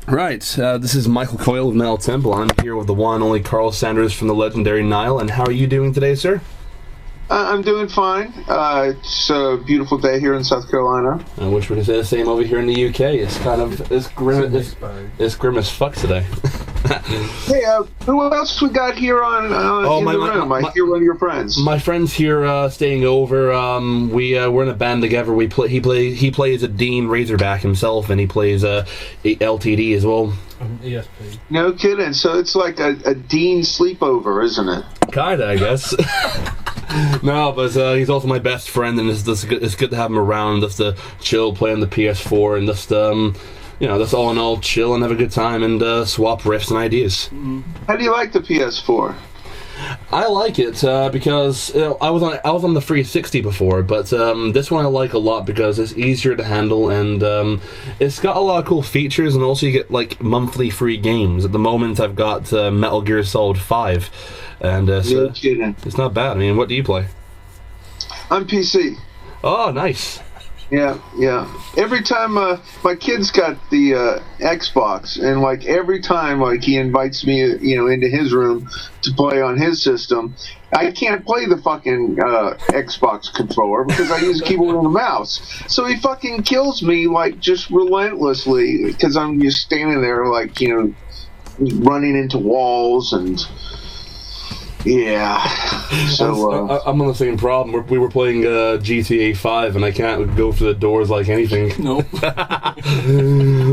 Right, this is Michael Coyle of Nile Temple. I'm here with the one and only Karl Sanders from the legendary Nile. And how are you doing today, sir? I'm doing fine. It's a beautiful day here in South Carolina. I wish we could say the same over here in the UK. It's kind of it's grim as fuck today. Hey, who else we got here on in the room? I hear one of your friends. My friend's here staying over. We're in a band together. He plays a Dean Razorback himself, and he plays LTD as well. ESP. No kidding. So it's like a Dean sleepover, isn't it? Kinda, I guess. No, but he's also my best friend, and it's good to have him around, just to chill, play on the PS4, and just just all in all chill and have a good time and swap riffs and ideas. How do you like the PS4? I like it because I was on the 360 before, but this one I like a lot because it's easier to handle, and it's got a lot of cool features, and also you get like monthly free games. At the moment, I've got Metal Gear Solid 5, and so it's not bad. I mean, what do you play? I'm PC. Oh, nice. Yeah. Every time my kid's got the Xbox, and like every time like he invites me, into his room to play on his system, I can't play the fucking Xbox controller because I use a keyboard and a mouse. So he fucking kills me like just relentlessly because I'm just standing there like running into walls and. Yeah, so I'm on the same problem. We were playing GTA 5, and I can't go through the doors like anything. Nope.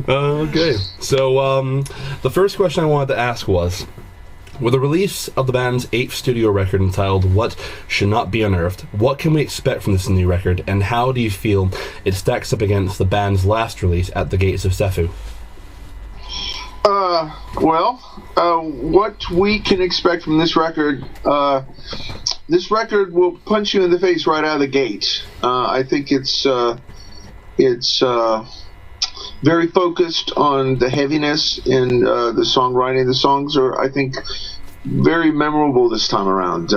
Okay, so the first question I wanted to ask was, with the release of the band's 8th studio record entitled What Should Not Be Unearthed, what can we expect from this new record, and how do you feel it stacks up against the band's last release, At the Gates of Sethu? What we can expect from this record will punch you in the face right out of the gate. I think it's very focused on the heaviness in the songwriting. The songs are, I think, very memorable this time around.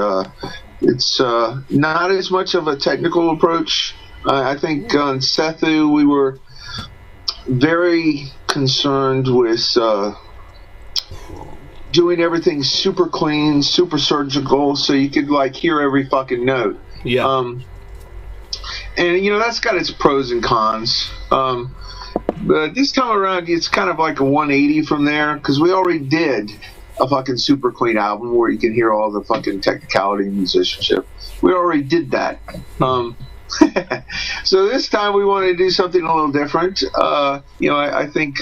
It's not as much of a technical approach. I think on Sethu we were very concerned with doing everything super clean, super surgical, so you could like hear every fucking note. Yeah. And that's got its pros and cons. But this time around, it's kind of like a 180 from there, because we already did a fucking super clean album where you can hear all the fucking technicality and musicianship. We already did that. So this time we wanted to do something a little different. I think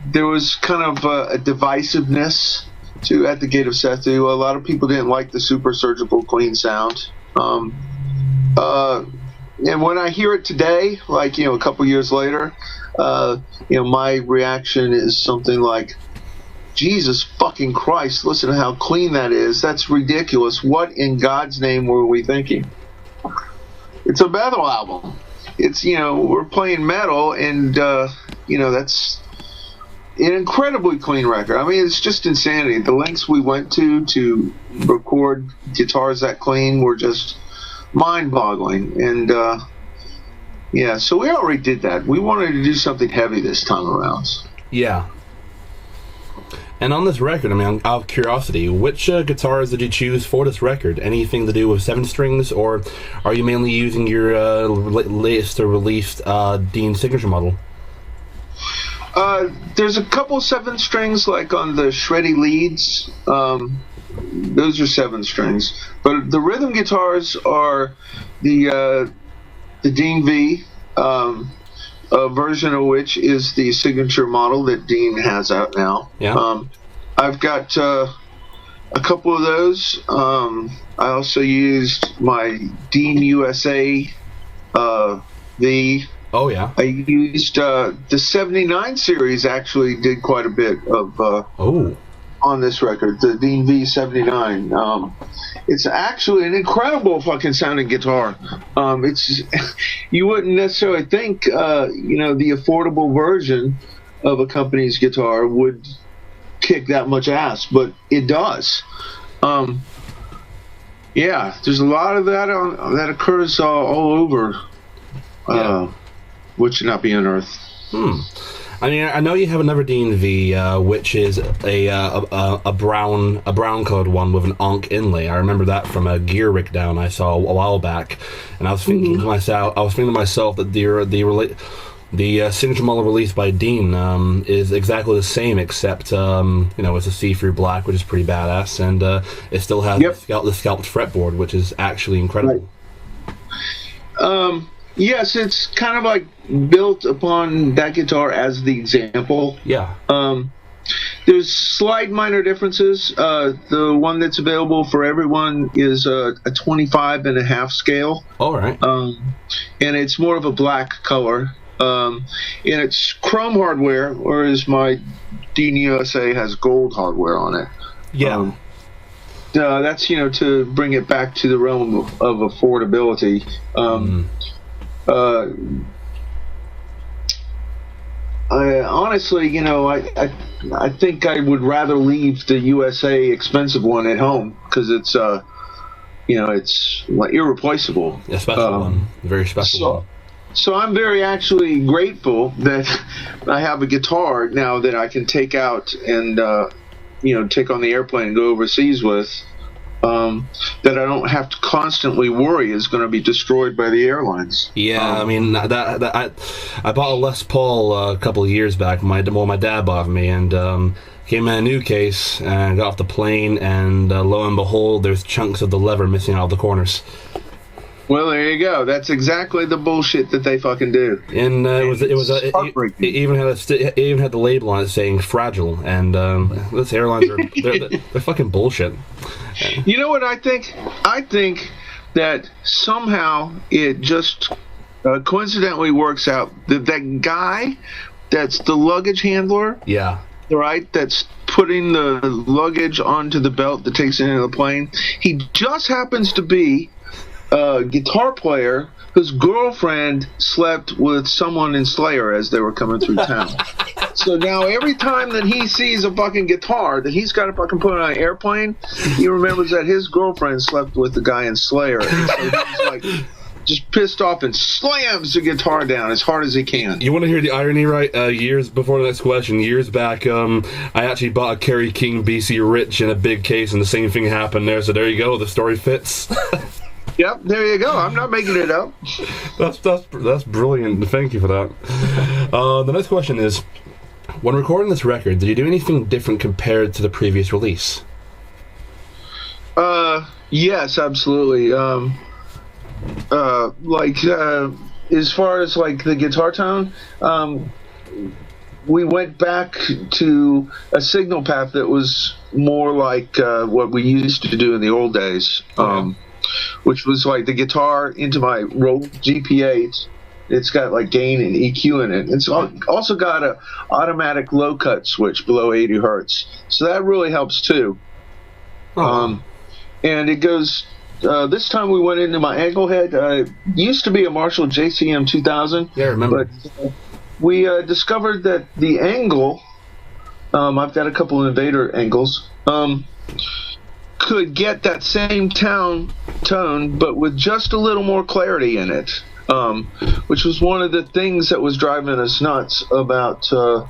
there was kind of a divisiveness to At the Gate of Sethu. A lot of people didn't like the super surgical clean sound. And when I hear it today, like, a couple years later, my reaction is something like, Jesus fucking Christ, listen to how clean that is. That's ridiculous. What in God's name were we thinking? It's a metal album. It's, we're playing metal, and, that's an incredibly clean record. I mean, it's just insanity. The lengths we went to record guitars that clean were just mind-boggling. And, so we already did that. We wanted to do something heavy this time around. Yeah. And on this record, I mean, out of curiosity, which guitars did you choose for this record? Anything to do with 7 strings, or are you mainly using your latest or released Dean signature model? There's a couple 7 strings, like on the shreddy leads. Those are 7 strings. But the rhythm guitars are the Dean V, a version of which is the signature model that Dean has out now. Yeah. I've got a couple of those. I also used my Dean USA V. Oh, yeah. I used the 79 series, actually did quite a bit of on this record, the Dean V79. It's actually an incredible fucking sounding guitar. It's you wouldn't necessarily think the affordable version of a company's guitar would kick that much ass, but it does. There's a lot of that that occurs all over. What Should Not Be Unearthed. I mean, I know you have another D&V, which is a brown colored one with an Ankh inlay. I remember that from a gear rig down I saw a while back, and I was thinking to myself that the signature model released by Dean is exactly the same, except it's a see-through black, which is pretty badass, and it still has the scalped fretboard, which is actually incredible. Right. Yes, it's kind of like built upon that guitar as the example. Yeah. There's slight minor differences. The one that's available for everyone is a 25.5 scale. All right. And it's more of a black color. And it's chrome hardware, whereas my Dean USA has gold hardware on it. Yeah. That's to bring it back to the realm of affordability. I honestly, I think I would rather leave the USA expensive one at home because it's it's like irreplaceable. A special one, a very special one. So I'm very actually grateful that I have a guitar now that I can take out and take on the airplane and go overseas with. That I don't have to constantly worry is going to be destroyed by the airlines. Yeah, I mean I bought a Les Paul a couple of years back. My dad bought me, and came in a new case, and got off the plane, and lo and behold, there's chunks of the lever missing out of the corners. Well, there you go. That's exactly the bullshit that they fucking do. And it even had the label on it saying fragile. And those airlines they're fucking bullshit. You know what I think? I think that somehow it just coincidentally works out that guy that's the luggage handler. Yeah. Right. That's putting the luggage onto the belt that takes it into the plane. He just happens to be a guitar player whose girlfriend slept with someone in Slayer as they were coming through town. So now every time that he sees a fucking guitar that he's got to fucking put on an airplane, he remembers that his girlfriend slept with the guy in Slayer. And so he's like just pissed off and slams the guitar down as hard as he can. You want to hear the irony, right? Years before the next question, years back, I actually bought a Kerry King BC Rich in a big case, and the same thing happened there. So there you go. The story fits. Yep, there you go. I'm not making it up. That's brilliant. Thank you for that. The next question is, when recording this record, did you do anything different compared to the previous release? Yes, absolutely. As far as like the guitar tone, we went back to a signal path that was more like what we used to do in the old days. Which was like the guitar into my Rode GP8. It's got like gain and EQ in it. It's also got a automatic low cut switch below 80 hertz. So that really helps too. And it goes, this time we went into my angle head. Used to be a Marshall JCM 2000. Yeah, I remember. But we discovered that the angle, I've got a couple of Invader angles, could get that same tone, but with just a little more clarity in it, which was one of the things that was driving us nuts about the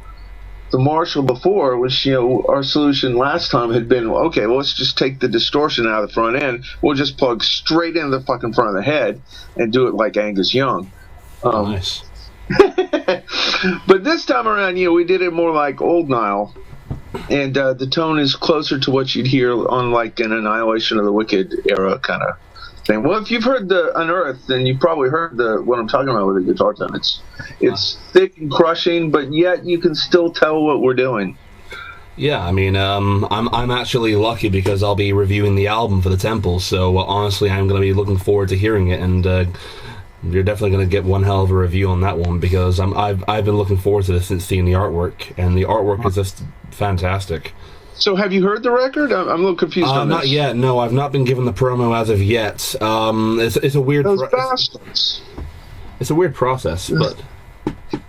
Marshall before, which, our solution last time had been, okay, well, let's just take the distortion out of the front end. We'll just plug straight into the fucking front of the head and do it like Angus Young. Nice. But this time around, we did it more like old Nile. And the tone is closer to what you'd hear on like an Annihilation of the Wicked era kind of thing. Well, if you've heard the Unearthed, then you've probably heard what I'm talking about with the guitar tone. It's thick and crushing, but yet you can still tell what we're doing. Yeah, I mean, I'm actually lucky because I'll be reviewing the album for the Temple. So honestly, I'm going to be looking forward to hearing it, and you're definitely going to get one hell of a review on that one because I've been looking forward to this since seeing the artwork, and the artwork is just fantastic. So have you heard the record? I'm a little confused on this. Not yet. No, I've not been given the promo as of yet. It's a weird. Those bastards. It's a weird process, but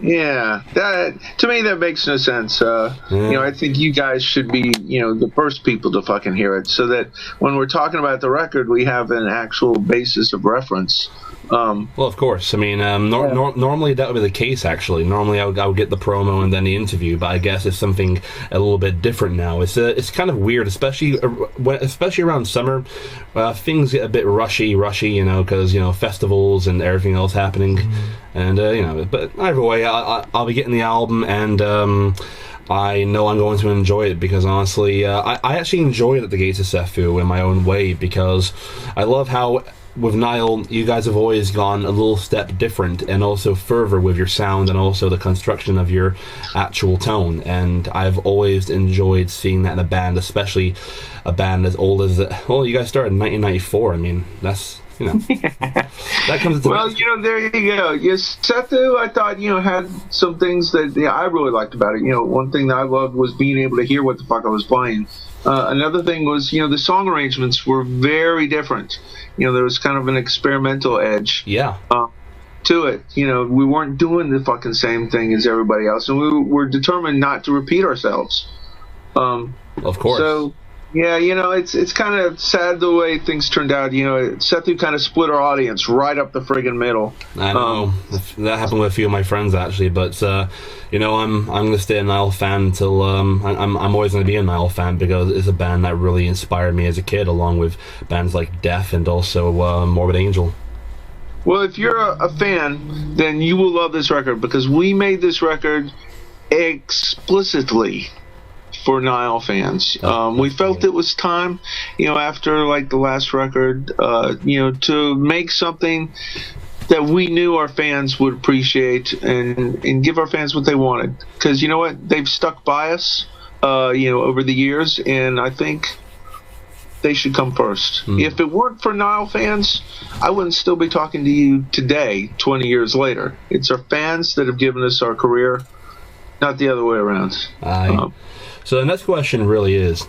Yeah, that to me that makes no sense. I think you guys should be, the first people to fucking hear it, so that when we're talking about the record, we have an actual basis of reference. Well, of course. I mean, normally that would be the case. Actually, normally I would get the promo and then the interview, but I guess it's something a little bit different now. It's kind of weird, especially around summer. Things get a bit rushy, because festivals and everything else happening, and But either way, I'll be getting the album, and I know I'm going to enjoy it, because honestly, I actually enjoyed At the Gates of Sethu in my own way, because I love how with Nile, you guys have always gone a little step different and also further with your sound and also the construction of your actual tone. And I've always enjoyed seeing that in a band, especially a band as old as you guys started in 1994. I mean, that's that comes to well, there you go. Yes, Sethu, I thought had some things that I really liked about it. One thing that I loved was being able to hear what the fuck I was playing. Another thing was the song arrangements were very different. There was kind of an experimental edge to it. We weren't doing the fucking same thing as everybody else, and we were determined not to repeat ourselves. Of course. So yeah, it's kind of sad the way things turned out. Sethu kind of split our audience right up the friggin' middle. I know that happened with a few of my friends actually, but I'm gonna stay a Nile fan until I'm always gonna be a Nile fan, because it's a band that really inspired me as a kid, along with bands like Death and also Morbid Angel. Well, if you're a fan, then you will love this record, because we made this record explicitly for Nile fans. We felt it was time, after like the last record, to make something that we knew our fans would appreciate, and give our fans what they wanted. Because you know what? They've stuck by us, over the years, and I think they should come first. If it weren't for Nile fans, I wouldn't still be talking to you today, 20 years later. It's our fans that have given us our career, not the other way around. So the next question really is,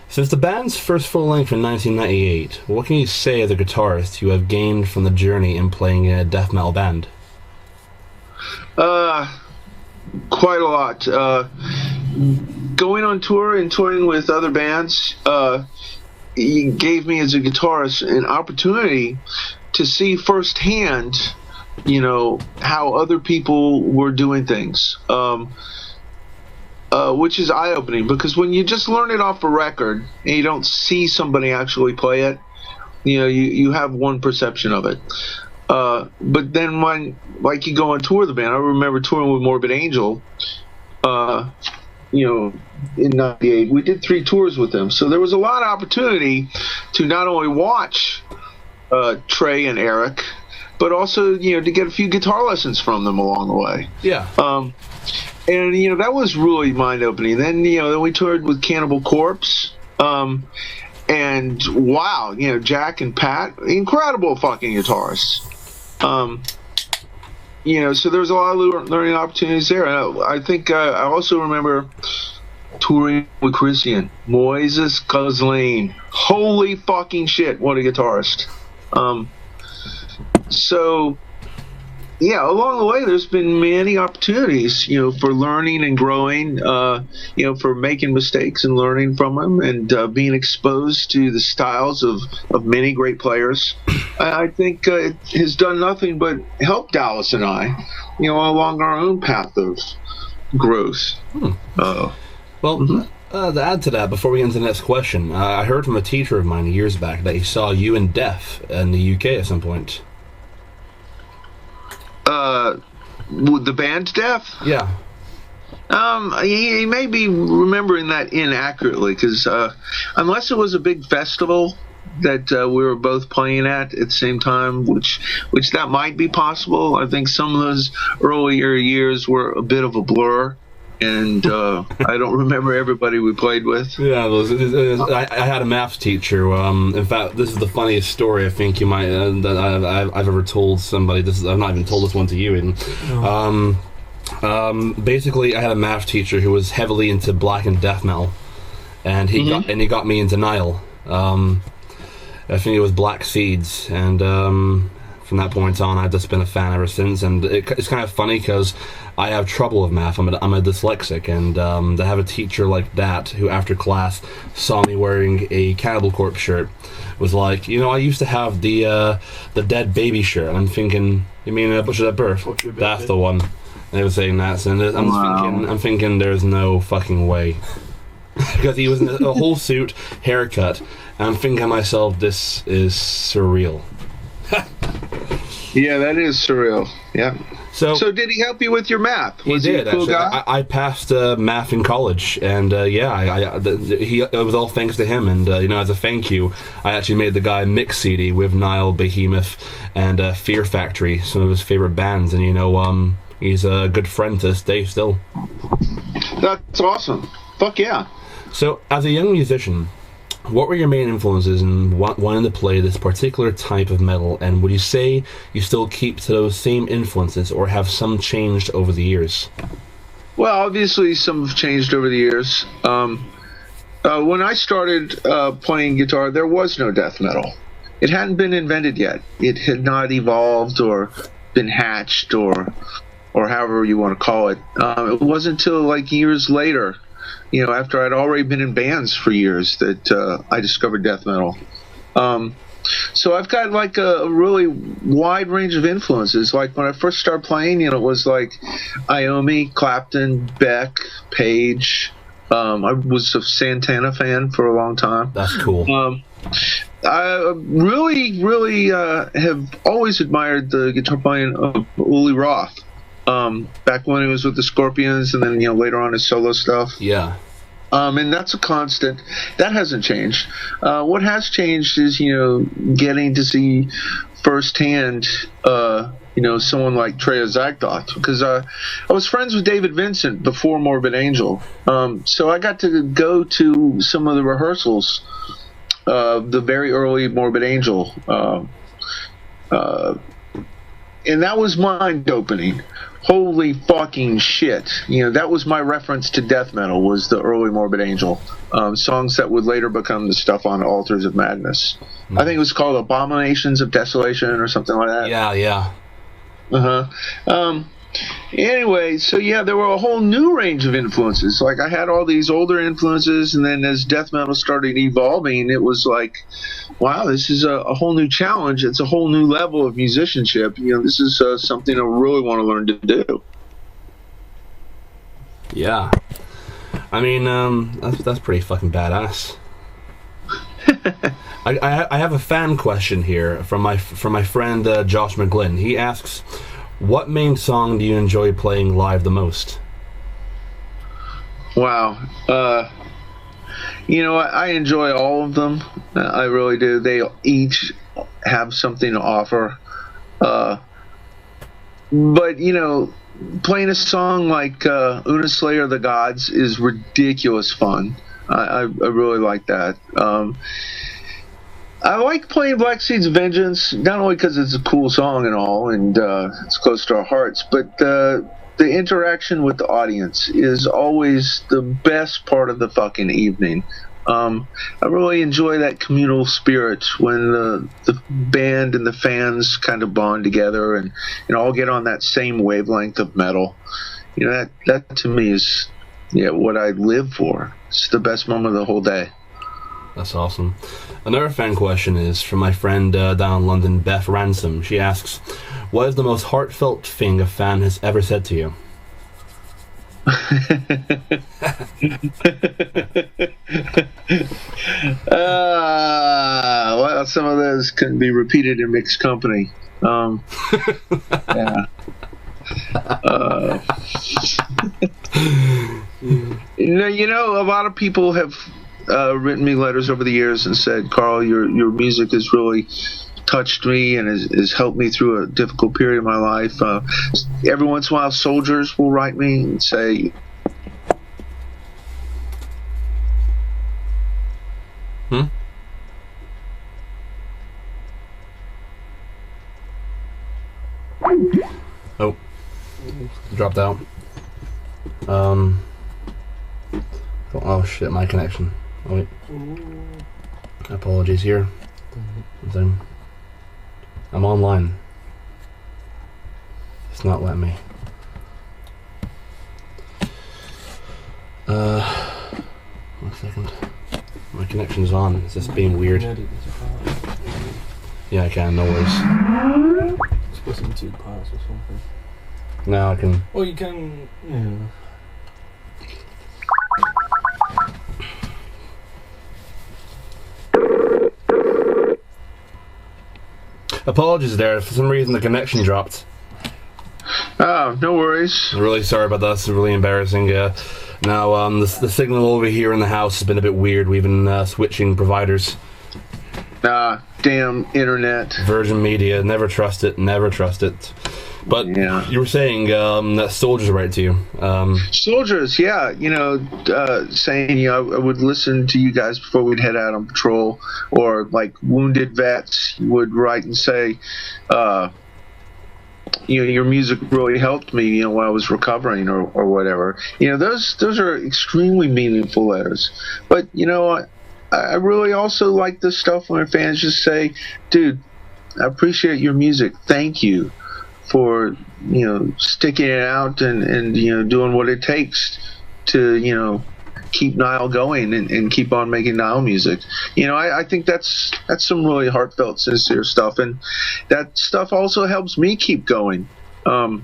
since the band's first full length in 1998, what can you say as a guitarist you have gained from the journey in playing in a death metal band? Quite a lot. Going on tour and touring with other bands, it gave me as a guitarist an opportunity to see firsthand, how other people were doing things. Which is eye-opening, because when you just learn it off a record and you don't see somebody actually play it, you have one perception of it. But then when, you go on tour with the band, I remember touring with Morbid Angel, in '98. We did 3 tours with them, so there was a lot of opportunity to not only watch Trey and Eric, but also to get a few guitar lessons from them along the way. Yeah. And that was really mind-opening. Then then we toured with Cannibal Corpse, and wow, Jack and Pat, incredible fucking guitarists. So there was a lot of learning opportunities there. I think I also remember touring with Christian Moises Kozlin. Holy fucking shit, what a guitarist. So yeah, along the way, there's been many opportunities, for learning and growing, for making mistakes and learning from them, and being exposed to the styles of many great players. I think it has done nothing but help Dallas and I, along our own path of growth. To add to that, before we get into the next question, I heard from a teacher of mine years back that he saw you in Death in the UK at some point. The band Death? Yeah. He may be remembering that inaccurately, because unless it was a big festival that we were both playing at the same time, which that might be possible. I think some of those earlier years were a bit of a blur, and I don't remember everybody we played with. Yeah, I had a maths teacher. In fact, this is the funniest story I think you might that I've ever told somebody. I've not even told this one to you, Aiden. Basically, I had a math teacher who was heavily into black and death metal, and he got me into Nile. I think it was Black Seeds, and from that point on. I've just been a fan ever since, and it's kind of funny because I have trouble with math. I'm a dyslexic, and to have a teacher like that who, after class, saw me wearing a Cannibal Corpse shirt, was like, you know, I used to have the dead baby shirt, and I'm thinking, you mean Butcher at Birth? That's the one. And they were saying that, and I'm thinking, there's no fucking way. Because he was in a whole suit, haircut, and I'm thinking to myself, this is surreal. Yeah, that is surreal. Yeah. So did he help you with your math? Was he did, a cool actually. guy? I passed math in college, and it was all thanks to him. And you know, as a thank you, I actually made the guy mix CD with Nile, Behemoth, and Fear Factory, some of his favorite bands. And you know, he's a good friend to this day still. That's awesome. Fuck yeah. So, as a young musician, what were your main influences in wanting to play this particular type of metal, and would you say you still keep to those same influences, or have some changed over the years? Well, obviously some have changed over the years. When I started playing guitar, there was no death metal. It hadn't been invented yet. It had not evolved or been hatched or however you want to call it. It wasn't until like years later, you know, after I'd already been in bands for years, that I discovered death metal. So I've got like a really wide range of influences. Like when I first started playing, you know, it was like Iommi, Clapton, Beck, Page. I was a Santana fan for a long time. That's cool. I really have always admired the guitar playing of Uli Roth. Back when he was with the Scorpions, and then, you know, later on his solo stuff. Yeah. And that's a constant. That hasn't changed. What has changed is, you know, getting to see firsthand, you know, someone like Treya Zagdoth, because I was friends with David Vincent before Morbid Angel. So I got to go to some of the rehearsals, the very early Morbid Angel, and that was mind-opening. Holy fucking shit. You know, that was my reference to death metal, was the early Morbid Angel. Songs that would later become the stuff on Altars of Madness. I think it was called Abominations of Desolation or something like that. Yeah. Uh-huh. Anyway, so yeah, there were a whole new range of influences. Like, I had all these older influences, and then as death metal started evolving, it was like, wow, this is a whole new challenge. It's a whole new level of musicianship. You know, this is something I really want to learn to do. Yeah. I mean, that's pretty fucking badass. I have a fan question here from my friend Josh McGlynn. He asks, what main song do you enjoy playing live the most? Wow. You know, I enjoy all of them. I really do. They each have something to offer. But, you know, playing a song like Una Slayer of the Gods is ridiculous fun. I really like that. I like playing Black Seed's Vengeance, not only because it's a cool song and all, and it's close to our hearts, but the interaction with the audience is always the best part of the fucking evening. I really enjoy that communal spirit when the band and the fans kind of bond together and all get on that same wavelength of metal. You know, that to me is what I live for. It's the best moment of the whole day. That's awesome. Another fan question is from my friend down in London, Beth Ransom. She asks, what is the most heartfelt thing a fan has ever said to you? Well, some of those can be repeated in mixed company. Yeah. You know, a lot of people have written me letters over the years and said, Karl, your music has really touched me and has helped me through a difficult period of my life. Every once in a while, soldiers will write me and say, Oh, dropped out. Oh shit, my connection. Oh, wait. Apologies here. I'm online. It's not letting me. One second. My connection's on. Is this being weird? Yeah, I can. No worries. Split into 2 parts or something. Now I can. Well, you can. Yeah. Apologies there. For some reason, the connection dropped. Oh, no worries. I'm really sorry about that. It's really embarrassing. Now, the signal over here in the house has been a bit weird. We've been switching providers. Damn internet. Virgin Media. Never trust it. Never trust it. But yeah. You were saying that soldiers write to you. Soldiers, yeah. Saying, I would listen to you guys before we'd head out on patrol. Or, like, wounded vets would write and say, your music really helped me, while I was recovering or whatever. Those are extremely meaningful letters. But, I really also like the stuff when fans just say, dude, I appreciate your music. Thank you for, sticking it out and doing what it takes to, keep Nile going and keep on making Nile music. I think that's some really heartfelt, sincere stuff, and that stuff also helps me keep going. In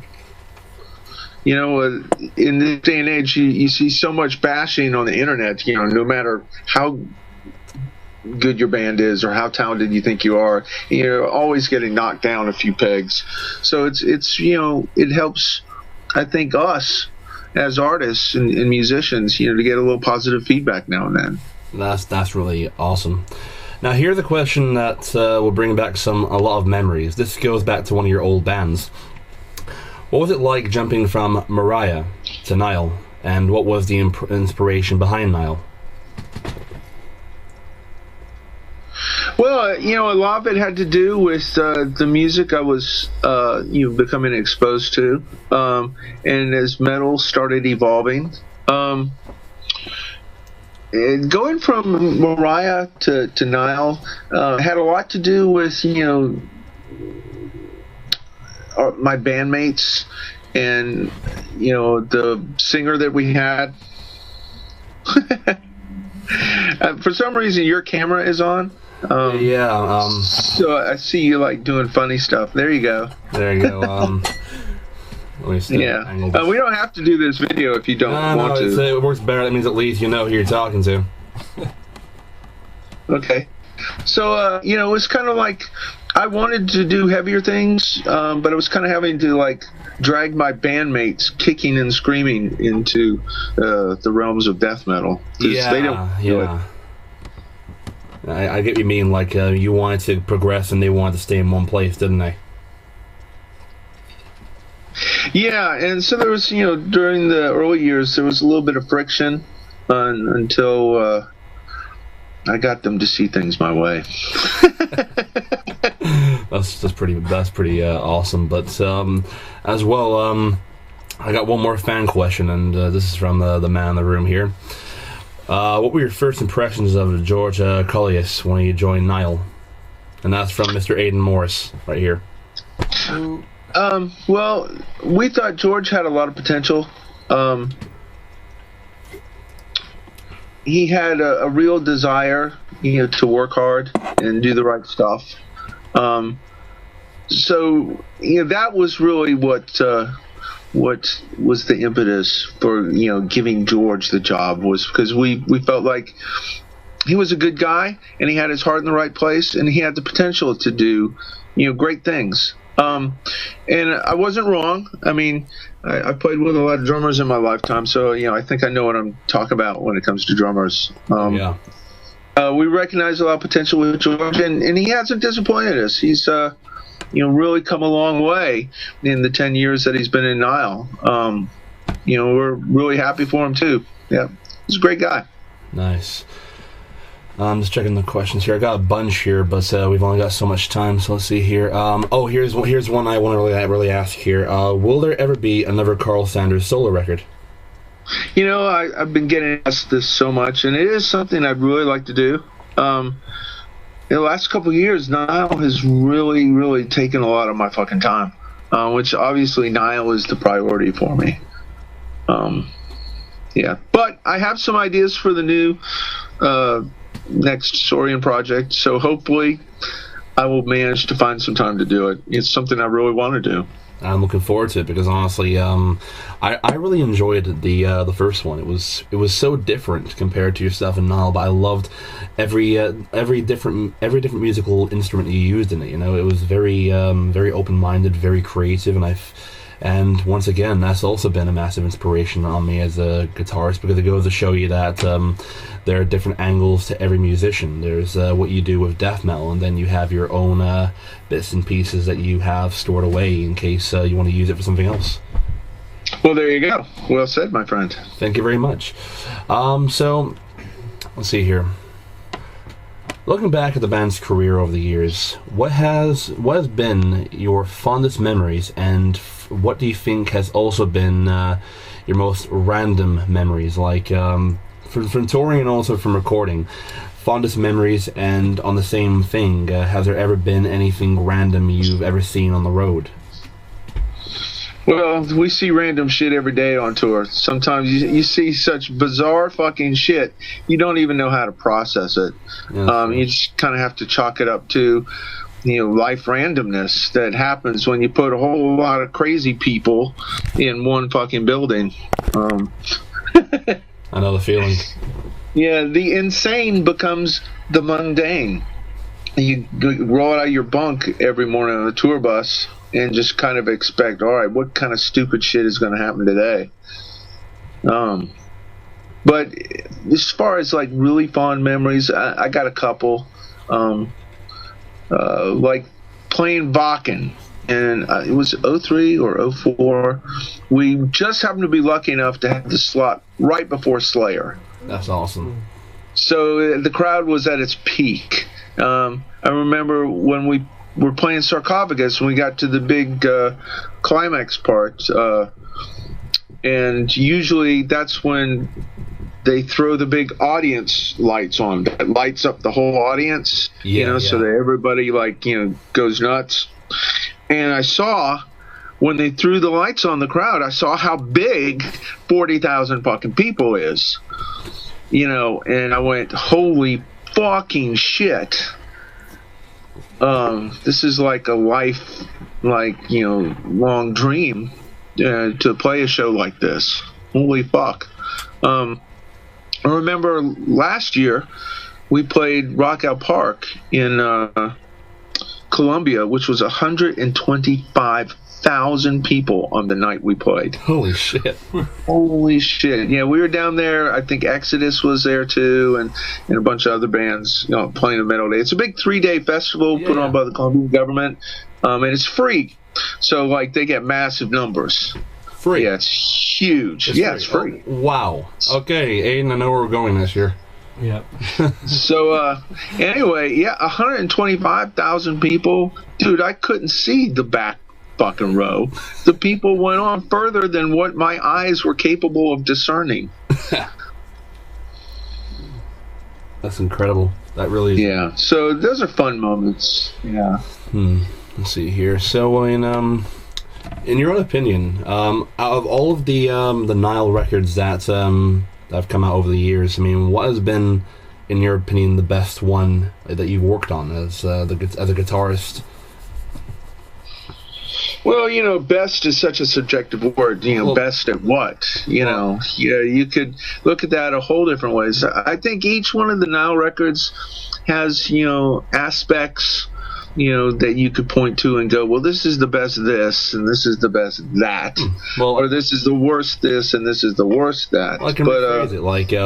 this day and age, you see so much bashing on the internet. No matter how good your band is or how talented you think you are, you're always getting knocked down a few pegs. So it's it helps, I think, us as artists and musicians, to get a little positive feedback now and then. That's really awesome. Now here's a question that will bring back a lot of memories. This goes back to one of your old bands. What was it like jumping from Mariah to Nile, and what was the inspiration behind Nile? Well, a lot of it had to do with the music I was, becoming exposed to, and as metal started evolving. And going from Mariah to Nile had a lot to do with, my bandmates and, the singer that we had. For some reason, your camera is on. So I see you doing funny stuff. There you go. There you go. Let me see. Yeah. We don't have to do this video if you don't want to. It works better. That means at least you know who you're talking to. Okay. So it was kind of like I wanted to do heavier things, but I was kind of having to drag my bandmates kicking and screaming into the realms of death metal. Yeah. They don't do it. I get what you mean, you wanted to progress and they wanted to stay in one place, didn't they? Yeah, and so there was, during the early years, there was a little bit of friction until I got them to see things my way. That's pretty awesome. But as well, I got one more fan question, and this is from the man in the room here. What were your first impressions of George Collius when you joined Nile? And that's from Mr. Aidan Morris right here. Well, we thought George had a lot of potential. He had a real desire, to work hard and do the right stuff. So, that was really what was the impetus for giving George the job, was because we felt like he was a good guy and he had his heart in the right place and he had the potential to do great things. And I wasn't wrong. I mean, I played with a lot of drummers in my lifetime, so I think I know what I'm talking about when it comes to drummers. We recognize a lot of potential with George, and he hasn't disappointed us. He's really come a long way in the 10 years that he's been in Nile. We're really happy for him too. Yeah, he's a great guy. Nice. I'm just checking the questions here. I got a bunch here, but we've only got so much time, so let's see here. Here's one I want to really ask here. Will there ever be another Karl Sanders solo record? I've been getting asked this so much, and it is something I'd really like to do. In the last couple of years, Nile has really, really taken a lot of my fucking time. which obviously Nile is the priority for me. Yeah, but I have some ideas for the new next Saurian project, so hopefully I will manage to find some time to do it. It's something I really want to do. I'm looking forward to it because honestly, I really enjoyed the first one. It was so different compared to your stuff in Nile, but I loved every different musical instrument you used in it. You know, it was very open-minded, very creative, and once again, that's also been a massive inspiration on me as a guitarist because it goes to show you that there are different angles to every musician. There's what you do with death metal, and then you have your own bits and pieces that you have stored away in case you want to use it for something else. Well, there you go. Well said, my friend. Thank you very much. So, let's see here. Looking back at the band's career over the years, what has been your fondest memories, and what do you think has also been your most random memories, like from touring and also from recording? Fondest memories, and on the same thing, has there ever been anything random you've ever seen on the road? Well, we see random shit every day on tour. Sometimes you see such bizarre fucking shit, you don't even know how to process it. Yeah. You just kind of have to chalk it up to, life randomness that happens when you put a whole lot of crazy people in one fucking building. I know the feeling. Yeah, the insane becomes the mundane. You roll out of your bunk every morning on the tour bus and just kind of expect, all right, what kind of stupid shit is going to happen today? But as far as like really fond memories, I got a couple. Like playing Wacken, and it was 03 or 04. We just happened to be lucky enough to have the slot right before Slayer. That's awesome. So the crowd was at its peak. I remember when we were playing Sarcophagus, when we got to the big climax part, and usually that's when they throw the big audience lights on that lights up the whole audience, so that everybody goes nuts. And I saw when they threw the lights on the crowd, I saw how big 40,000 fucking people is, and I went, holy fucking shit. This is like a life, long dream to play a show like this. Holy fuck. I remember last year we played Rockout Park in Columbia, which was 125,000 people on the night we played. Holy shit. Holy shit. Yeah, we were down there. I think Exodus was there too, and a bunch of other bands playing a metal day. It's a big 3-day festival put on by the Colombian government, and it's free. So, they get massive numbers. Free? Yeah, it's huge. It's free. Oh, wow. Okay, Aiden, I know where we're going this year. Yep. So, anyway, 125,000 people. Dude, I couldn't see the back fucking row. The people went on further than what my eyes were capable of discerning. That's incredible. That really is. Yeah, so those are fun moments. Yeah. Let's see here. So, in your own opinion, out of all of the Nile records that have come out over the years, what has been, in your opinion, the best one that you've worked on as a guitarist? Well, best is such a subjective word. Best at what? You could look at that a whole different ways. I think each one of the Nile records has, aspects, that you could point to and go, well, this is the best this, and this is the best that, or this is the worst this, and this is the worst that. I can rephrase it.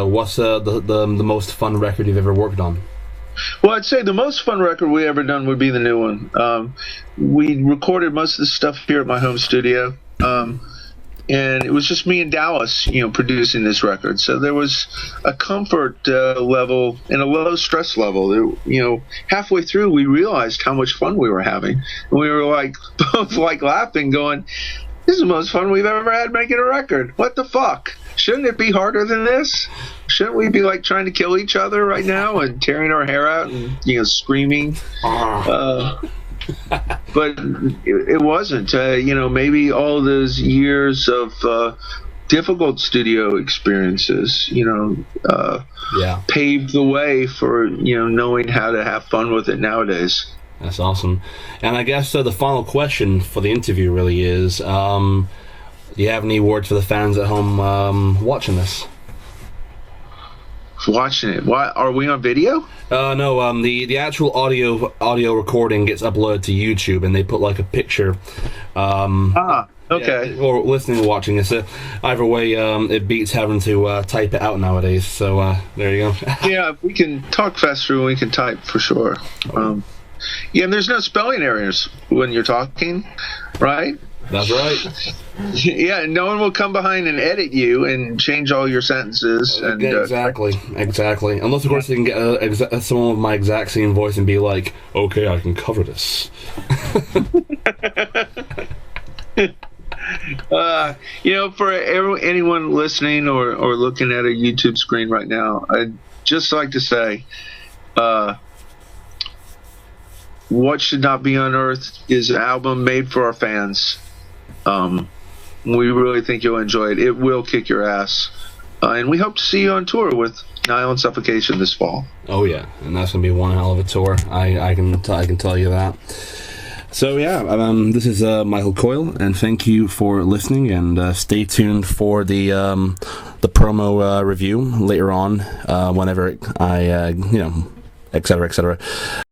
What's the most fun record you've ever worked on? Well, I'd say the most fun record we ever done would be the new one. We recorded most of the stuff here at my home studio, and it was just me and Dallas, producing this record. So there was a comfort level and a low stress level. Halfway through, we realized how much fun we were having, and we were both laughing, going, "This is the most fun we've ever had making a record. What the fuck? Shouldn't it be harder than this? Shouldn't we be trying to kill each other right now and tearing our hair out and screaming?" but it wasn't. Maybe all those years of difficult studio experiences, paved the way for knowing how to have fun with it nowadays. That's awesome. And I guess the final question for the interview really is, do you have any words for the fans at home watching this? Watching it? Why are we on video? No. The actual audio recording gets uploaded to YouTube, and they put like a picture. Okay. Yeah, or listening or watching this. Either way, it beats having to type it out nowadays. So there you go. Yeah, if we can talk faster, we can type for sure. And there's no spelling errors when you're talking, right? That's right. Yeah, no one will come behind and edit you and change all your sentences. And, exactly. Unless, of course, they can get someone with my exact same voice and be like, okay, I can cover this. For anyone listening or looking at a YouTube screen right now, I'd just like to say, What Should Not Be Unearthed is an album made for our fans. We really think you'll enjoy it. It will kick your ass. And we hope to see you on tour with Nile and Suffocation this fall. Oh, yeah. And that's going to be one hell of a tour. I can tell you that. So, yeah, this is Michael Coyle, and thank you for listening, and stay tuned for the promo review later on, whenever I, et cetera, et cetera.